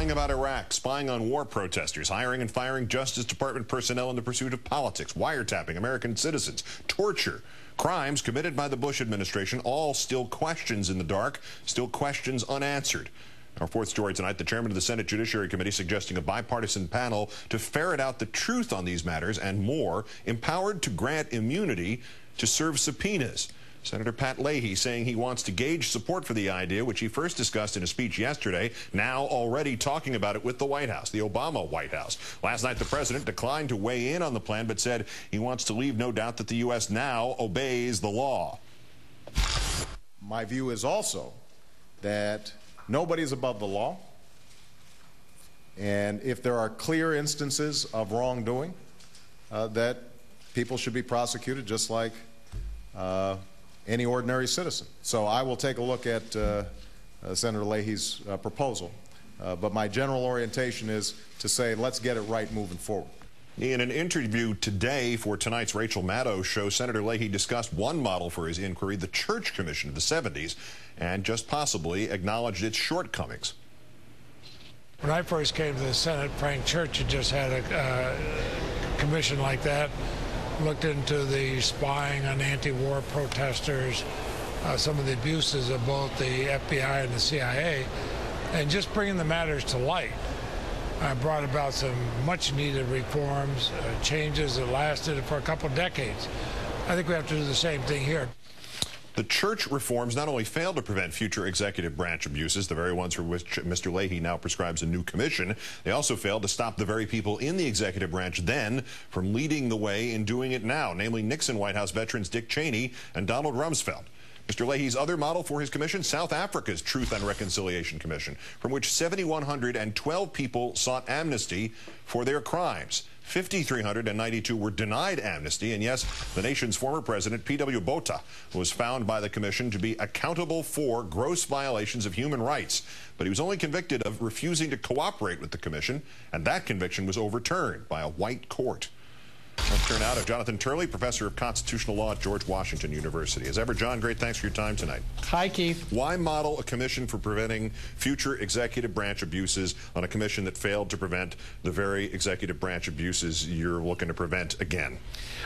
Lying about Iraq, spying on war protesters, hiring and firing Justice Department personnel in the pursuit of politics, wiretapping American citizens, torture, crimes committed by the Bush administration, all still questions in the dark, still questions unanswered. Our fourth story tonight, the chairman of the Senate Judiciary Committee suggesting a bipartisan panel to ferret out the truth on these matters and more, empowered to grant immunity to serve subpoenas. Senator Pat Leahy saying he wants to gauge support for the idea, which he first discussed in a speech yesterday, now already talking about it with the White House, the Obama White House. Last night, the president declined to weigh in on the plan, but said he wants to leave no doubt that the U.S. now obeys the law. My view is also that nobody is above the law, and if there are clear instances of wrongdoing, that people should be prosecuted just like any ordinary citizen. So I will take a look at Senator Leahy's proposal, but my general orientation is to say let's get it right moving forward. In an interview today for tonight's Rachel Maddow show, Senator Leahy discussed one model for his inquiry, the Church Commission of the 70s, and just possibly acknowledged its shortcomings. When I first came to the Senate, Frank Church had just had a commission like that, looked into the spying on anti-war protesters, some of the abuses of both the FBI and the CIA, and just bringing the matters to light. Brought about some much-needed reforms, changes that lasted for a couple of decades. I think we have to do the same thing here. The church reforms not only failed to prevent future executive branch abuses, the very ones for which Mr. Leahy now prescribes a new commission, they also failed to stop the very people in the executive branch then from leading the way in doing it now, namely Nixon White House veterans Dick Cheney and Donald Rumsfeld. Mr. Leahy's other model for his commission, South Africa's Truth and Reconciliation Commission, from which 7,112 people sought amnesty for their crimes. 5,392 were denied amnesty, and yes, the nation's former president, P.W. Botha, was found by the commission to be accountable for gross violations of human rights. But he was only convicted of refusing to cooperate with the commission, and that conviction was overturned by a white court. Let's turn now to Jonathan Turley, professor of constitutional law at George Washington University. As ever, John, great thanks for your time tonight. Hi, Keith. Why model a commission for preventing future executive branch abuses on a commission that failed to prevent the very executive branch abuses you're looking to prevent again?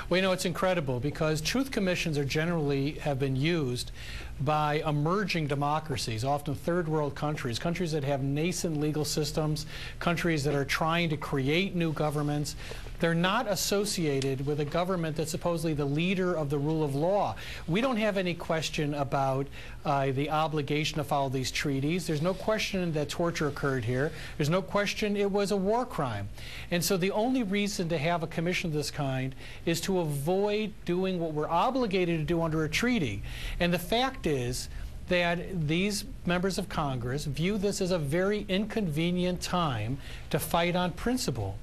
Well, you know, it's incredible because truth commissions are generally have been used by emerging democracies, often third world countries, countries that have nascent legal systems, countries that are trying to create new governments. They're not associated with a government that's supposedly the leader of the rule of law. We don't have any question about the obligation to follow these treaties. There's no question that torture occurred here. There's no question it was a war crime. And so the only reason to have a commission of this kind is to avoid doing what we're obligated to do under a treaty. And the fact is that these members of Congress view this as a very inconvenient time to fight on principle.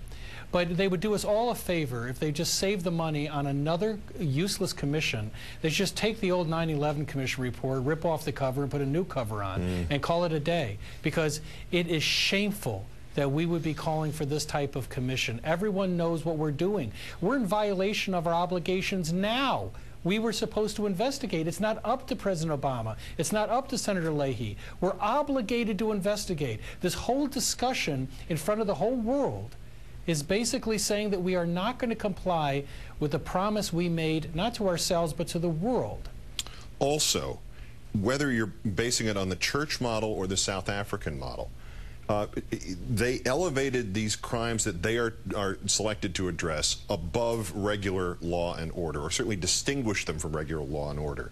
But they would do us all a favor if they just saved the money on another useless commission. They just take the old 9/11 Commission report, rip off the cover, and put a new cover on, and call it a day. Because it is shameful that we would be calling for this type of commission. Everyone knows what we're doing. We're in violation of our obligations now. We were supposed to investigate. It's not up to President Obama. It's not up to Senator Leahy. We're obligated to investigate. This whole discussion in front of the whole world is basically saying that we are not going to comply with the promise we made, not to ourselves, but to the world. Also, whether you're basing it on the church model or the South African model, they elevated these crimes that they are selected to address above regular law and order, or certainly distinguished them from regular law and order.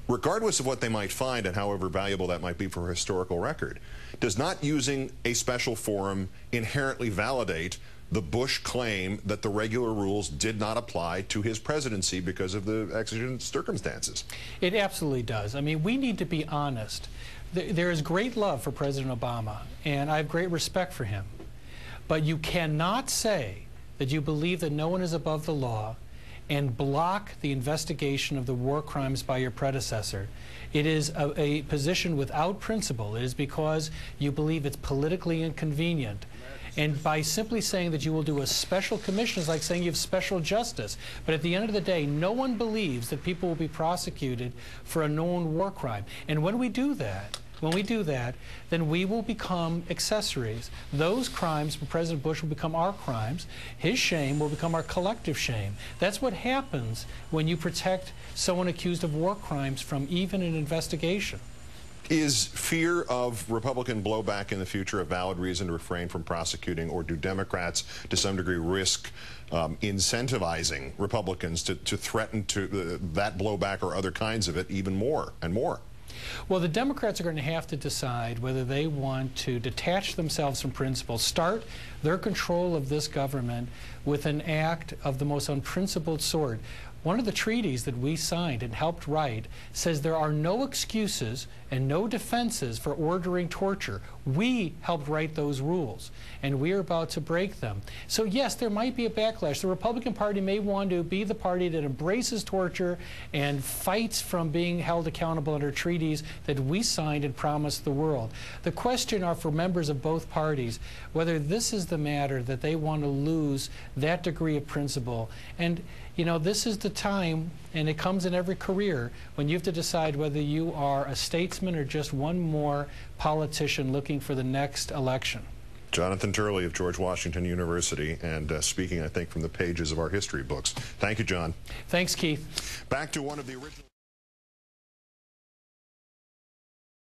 Regardless of what they might find and however valuable that might be for a historical record, does not using a special forum inherently validate the Bush claim that the regular rules did not apply to his presidency because of the exigent circumstances? It absolutely does. I mean, we need to be honest. There is great love for President Obama, and I have great respect for him. But you cannot say that you believe that no one is above the law and block the investigation of the war crimes by your predecessor. It is a position without principle. It is because you believe it's politically inconvenient. And by simply saying that you will do a special commission is like saying you have special justice. But at the end of the day, no one believes that people will be prosecuted for a known war crime. And when we do that, when we do that, then we will become accessories. Those crimes from President Bush will become our crimes. His shame will become our collective shame. That's what happens when you protect someone accused of war crimes from even an investigation. Is fear of Republican blowback in the future a valid reason to refrain from prosecuting, or do Democrats, to some degree, risk incentivizing Republicans to threaten that blowback or other kinds of it even more and more? Well, the Democrats are going to have to decide whether they want to detach themselves from principles, start their control of this government with an act of the most unprincipled sort. One of the treaties that we signed and helped write says there are no excuses and no defenses for ordering torture. We helped write those rules, and we are about to break them. So yes, there might be a backlash. The Republican Party may want to be the party that embraces torture and fights from being held accountable under treaties that we signed and promised the world. The question are for members of both parties whether this is the matter that they want to lose that degree of principle. And you know, this is the time, and it comes in every career, when you have to decide whether you are a statesman or just one more politician looking for the next election. Jonathan Turley of George Washington University, and speaking, I think, from the pages of our history books. Thank you, John. Thanks, Keith. Back to one of the original